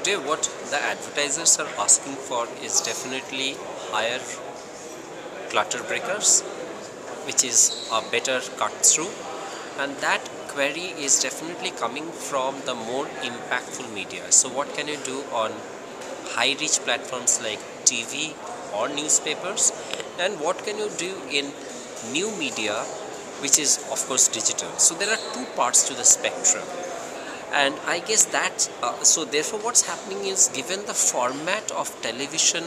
today what the advertisers are asking for is definitely higher clutter breakers, which is a better cut through, and that query is definitely coming from the more impactful media. So what can you do on high reach platforms like TV or newspapers, and what can you do in new media, which is of course digital. So there are two parts to the spectrum, and I guess that so therefore what's happening is, given the format of television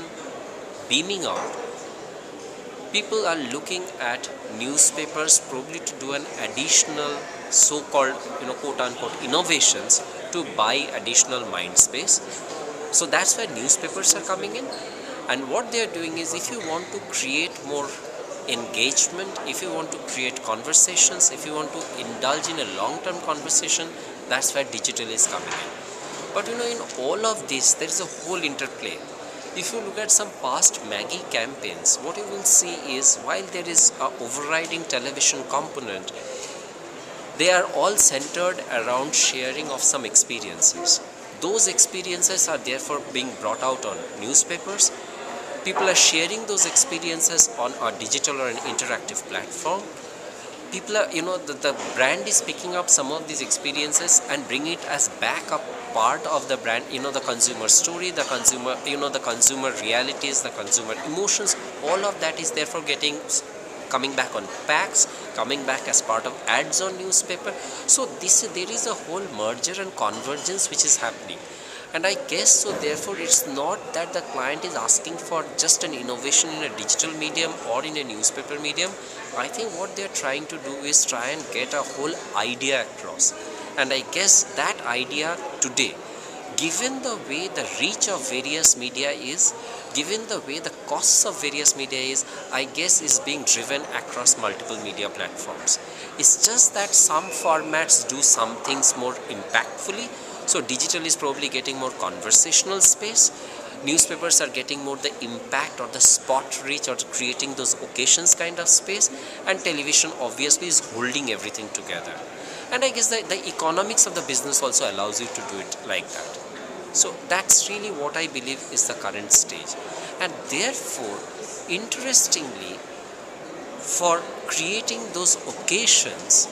beaming out, people are looking at newspapers probably to do an additional so-called quote unquote innovations to buy additional mind space. So that's where newspapers are coming in, and what they are doing is, if you want to create more engagement, if you want to create conversations, if you want to indulge in a long-term conversation, that's where digital is coming in. But in all of this there is a whole interplay. If you look at some past Maggie campaigns, what you will see is, while there is a overriding television component, they are all centered around sharing of some experiences. Those experiences are therefore being brought out on newspapers. People are sharing those experiences on a digital or an interactive platform. People are, the brand is picking up some of these experiences and bring it as backup part of the brand, the consumer story, the consumer, the consumer realities, the consumer emotions, all of that is therefore coming back on packs, coming back as part of ads on newspaper. So there is a whole merger and convergence which is happening. And I guess so therefore it's not that the client is asking for just an innovation in a digital medium or in a newspaper medium. I think what they're trying to do is try and get a whole idea across. And I guess that idea today, given the way the reach of various media is, given the way the costs of various media is, I guess is being driven across multiple media platforms. It's just that some formats do some things more impactfully. So digital is probably getting more conversational space. Newspapers are getting more the impact or the spot reach or creating those occasions kind of space. And television obviously is holding everything together. And I guess the economics of the business also allows you to do it like that. So that's really what I believe is the current stage. And therefore, interestingly, for creating those occasions,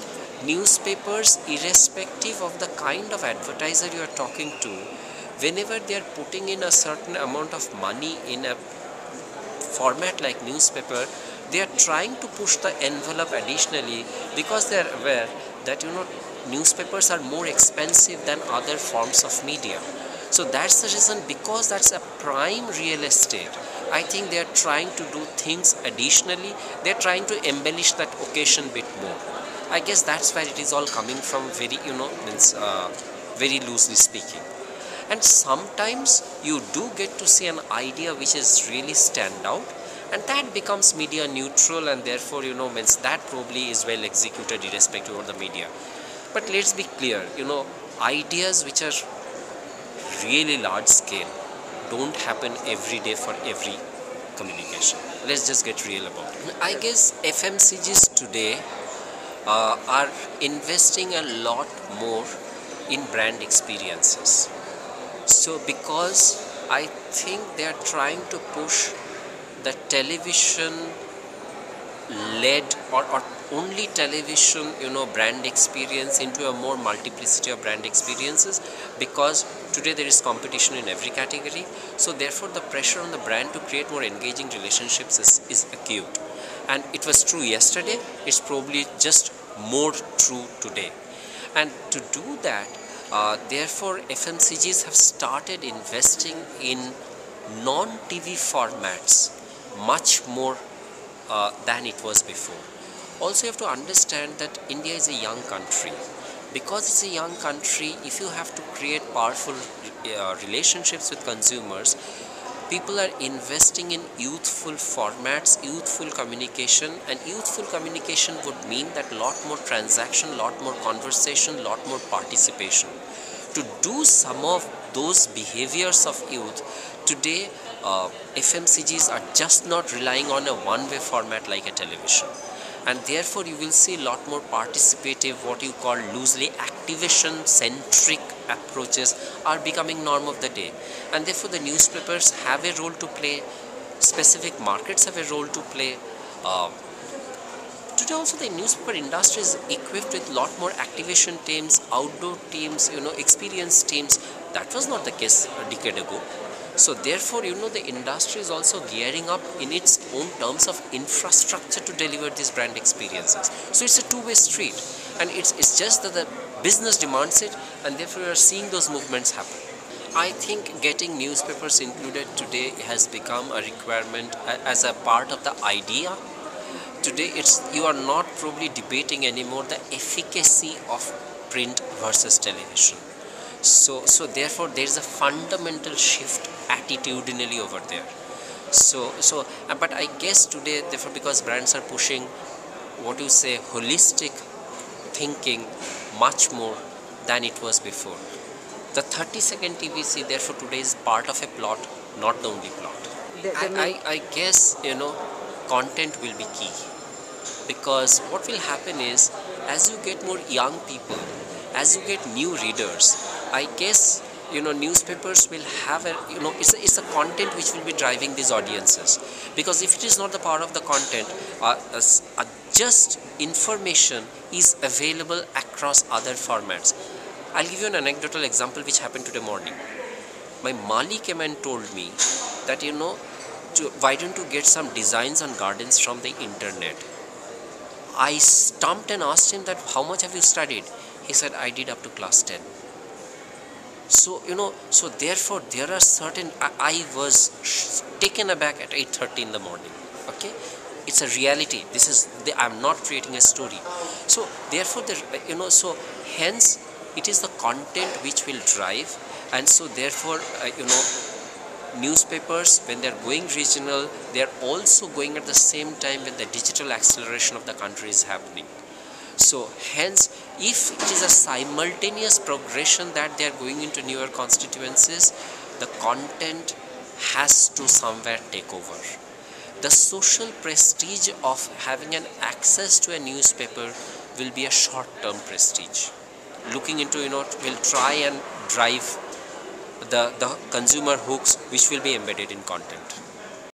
newspapers, irrespective of the kind of advertiser you are talking to, whenever they are putting in a certain amount of money in a format like newspaper, they are trying to push the envelope additionally, because they are aware that newspapers are more expensive than other forms of media. So that's the reason, because that's a prime real estate. I think they are trying to do things additionally. They are trying to embellish that occasion bit more. I guess that's where it is all coming from, very very loosely speaking. And sometimes you do get to see an idea which is really stand out, and that becomes media neutral, and therefore means that probably is well executed irrespective of the media. But let's be clear, ideas which are really large scale don't happen every day for every communication. Let's just get real about it. I guess FMCGs today are investing a lot more in brand experiences. So because I think they are trying to push the television led or only television brand experience into a more multiplicity of brand experiences, because today there is competition in every category. So therefore the pressure on the brand to create more engaging relationships is acute, and it was true yesterday, it's probably just more true today. And to do that, therefore FMCGs have started investing in non-TV formats much more than it was before. Also, you have to understand that India is a young country. Because it's a young country, if you have to create powerful relationships with consumers, people are investing in youthful formats, youthful communication, and youthful communication would mean that a lot more transaction, a lot more conversation, a lot more participation. To do some of those behaviors of youth, today FMCGs are just not relying on a one-way format like a television. and therefore you will see a lot more participative, what you call loosely activation centric approaches are becoming norm of the day, and therefore the newspapers have a role to play, specific markets have a role to play. Today also the newspaper industry is equipped with lot more activation teams, outdoor teams, experienced teams. That was not the case a decade ago. So therefore, the industry is also gearing up in its own terms of infrastructure to deliver these brand experiences. So it's a two-way street, and it's just that the business demands it, and therefore we are seeing those movements happen. I think getting newspapers included today has become a requirement as a part of the idea. Today you are not probably debating anymore the efficacy of print versus television. So therefore there is a fundamental shift attitudinally over there. But I guess today, therefore, because brands are pushing what you say holistic thinking much more than it was before. The 30-second TVC therefore today is part of a plot, not the only plot. I guess content will be key, because what will happen is, as you get more young people, as you get new readers, I guess newspapers will have it's a content which will be driving these audiences, because if it is not the power of the content, just information is available across other formats. I'll give you an anecdotal example which happened today morning. My Mali came and told me that why don't you get some designs on gardens from the internet. I stumped and asked him that how much have you studied. He said, I did up to class 10. So so therefore there are certain, I was taken aback at 8:30 in the morning. Okay, it's a reality. I'm not creating a story. So therefore so hence it is the content which will drive, and so therefore newspapers, when they're going regional, they're also going at the same time when the digital acceleration of the country is happening. So hence, if it is a simultaneous progression that they are going into newer constituencies, the content has to somewhere take over. The social prestige of having an access to a newspaper will be a short-term prestige. Looking into, will try and drive the consumer hooks which will be embedded in content.